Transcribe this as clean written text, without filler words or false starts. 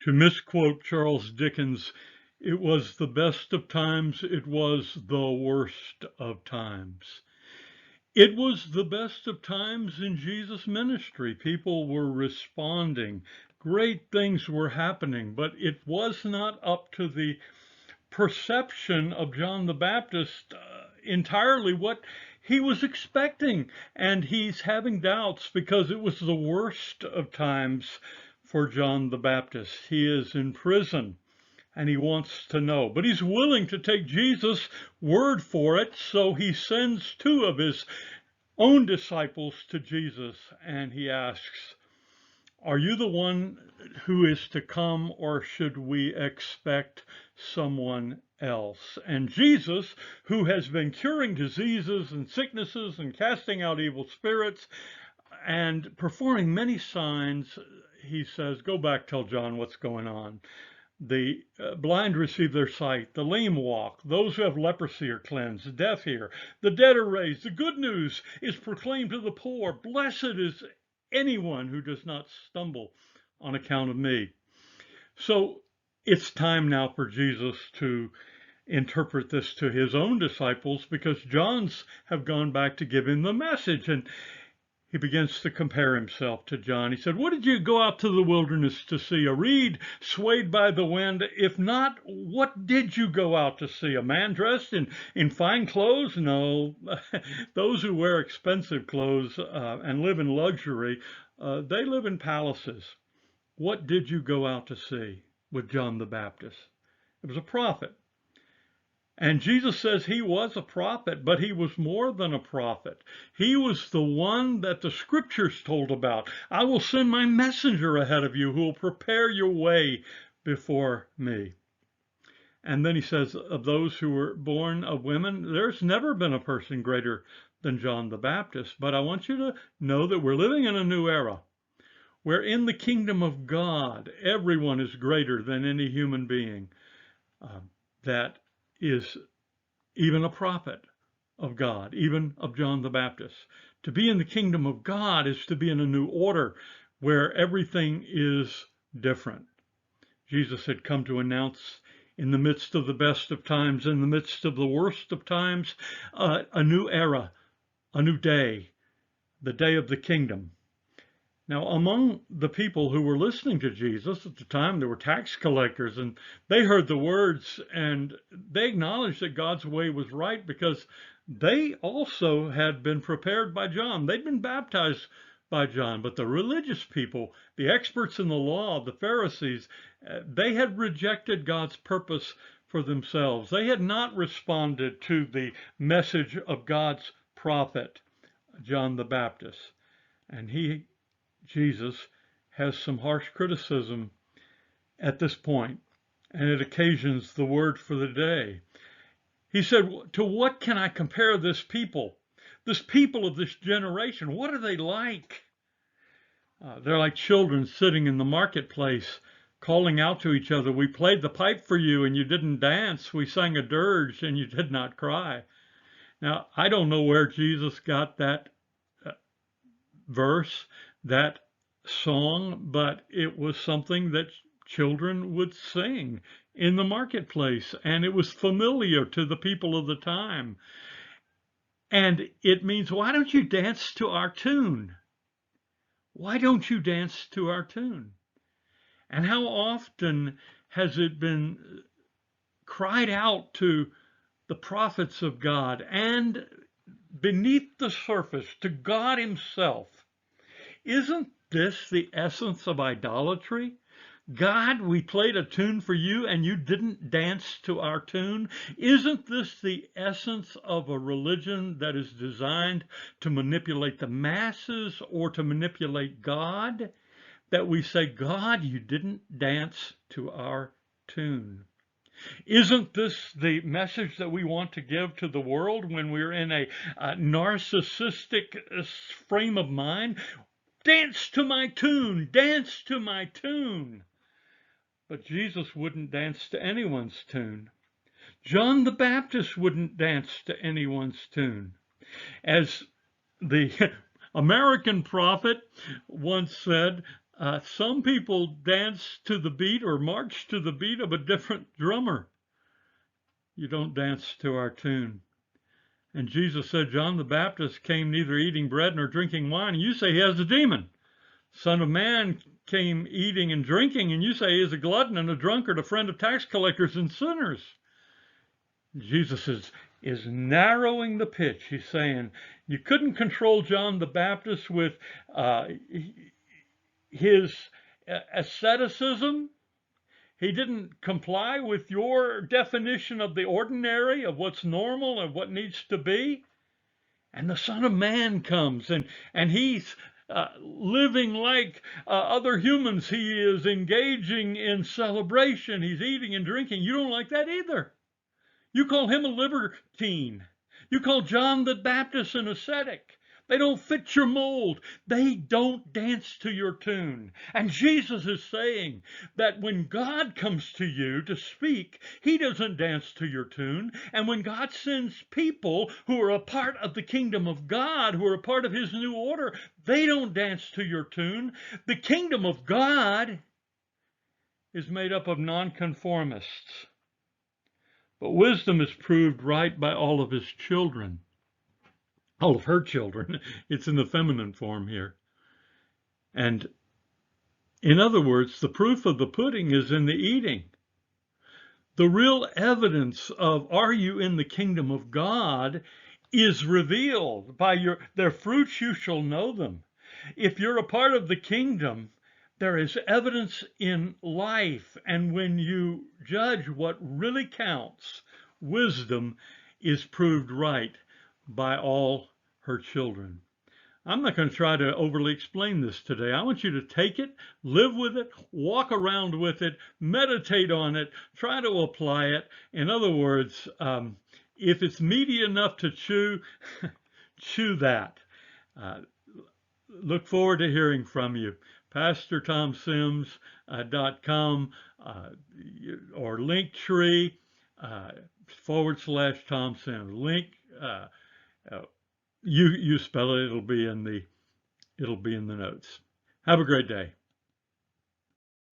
To misquote Charles Dickens, it was the best of times, it was the worst of times. It was the best of times in Jesus' ministry. People were responding. Great things were happening, but it was not up to the perception of John the Baptist entirely what he was expecting. And he's having doubts because it was the worst of times for John the Baptist. He is in prison and he wants to know, but he's willing to take Jesus' word for it. So he sends two of his own disciples to Jesus and he asks, "Are you the one who is to come, or should we expect someone else?" And Jesus, who has been curing diseases and sicknesses and casting out evil spirits and performing many signs, he says, "Go back, tell John what's going on. The blind receive their sight, the lame walk, those who have leprosy are cleansed, the deaf hear, the dead are raised. The good news is proclaimed to the poor. Blessed is anyone who does not stumble on account of me." So it's time now for Jesus to interpret this to his own disciples because John's have gone back to give him the message. And he begins to compare himself to John. He said, "What did you go out to the wilderness to see? A reed swayed by the wind? If not, what did you go out to see? A man dressed in fine clothes? No." Those who wear expensive clothes and live in luxury, they live in palaces. What did you go out to see with John the Baptist? It was a prophet. And Jesus says he was a prophet, but he was more than a prophet. He was the one that the scriptures told about. "I will send my messenger ahead of you who will prepare your way before me." And then he says, of those who were born of women, there's never been a person greater than John the Baptist. But I want you to know that we're living in a new era where in the kingdom of God, everyone is greater than any human being that is even a prophet of God, even of John the Baptist. To be in the kingdom of God is to be in a new order where everything is different. Jesus had come to announce in the midst of the best of times, in the midst of the worst of times, a new era, a new day, the day of the kingdom. Now, among the people who were listening to Jesus at the time, there were tax collectors, and they heard the words, and they acknowledged that God's way was right because they also had been prepared by John. They'd been baptized by John, but the religious people, the experts in the law, the Pharisees, they had rejected God's purpose for themselves. They had not responded to the message of God's prophet, John the Baptist. And Jesus has some harsh criticism at this point, and it occasions the word for the day. He said, "To what can I compare this people of this generation? What are they like? They're like children sitting in the marketplace, calling out to each other, 'We played the pipe for you and you didn't dance. We sang a dirge and you did not cry.'" Now, I don't know where Jesus got that verse, that song, but it was something that children would sing in the marketplace, and it was familiar to the people of the time. And it means, why don't you dance to our tune? Why don't you dance to our tune? And how often has it been cried out to the prophets of God and beneath the surface to God himself? Isn't this the essence of idolatry? God, we played a tune for you and you didn't dance to our tune. Isn't this the essence of a religion that is designed to manipulate the masses or to manipulate God? That we say, "God, you didn't dance to our tune." Isn't this the message that we want to give to the world when we're in a narcissistic frame of mind? Dance to my tune, dance to my tune. But Jesus wouldn't dance to anyone's tune. John the Baptist wouldn't dance to anyone's tune. As the American prophet once said, Some people dance to the beat or march to the beat of a different drummer. You don't dance to our tune. And Jesus said, John the Baptist came neither eating bread nor drinking wine, and you say he has a demon. Son of Man came eating and drinking, and you say he is a glutton and a drunkard, a friend of tax collectors and sinners. Jesus is narrowing the pitch. He's saying, you couldn't control John the Baptist with his asceticism. He didn't comply with your definition of the ordinary, of what's normal and what needs to be. And the Son of Man comes, and he's living like other humans. He is engaging in celebration. He's eating and drinking. You don't like that either. You call him a libertine. You call John the Baptist an ascetic. They don't fit your mold. They don't dance to your tune. And Jesus is saying that when God comes to you to speak, he doesn't dance to your tune. And when God sends people who are a part of the kingdom of God, who are a part of his new order, they don't dance to your tune. The kingdom of God is made up of non-conformists. But wisdom is proved right by all of his children. All of her children. It's in the feminine form here. And in other words, the proof of the pudding is in the eating. The real evidence of are you in the kingdom of God is revealed by their fruits you shall know them. If you're a part of the kingdom, there is evidence in life, and when you judge what really counts, wisdom is proved right by all her children. I'm not going to try to overly explain this today. I want you to take it, live with it, walk around with it, meditate on it, try to apply it. In other words, if it's meaty enough to chew, chew that. Look forward to hearing from you. PastorTomSims.com or Linktree /Tom Sims. Link, you spell it. It'll be in the notes. Have a great day.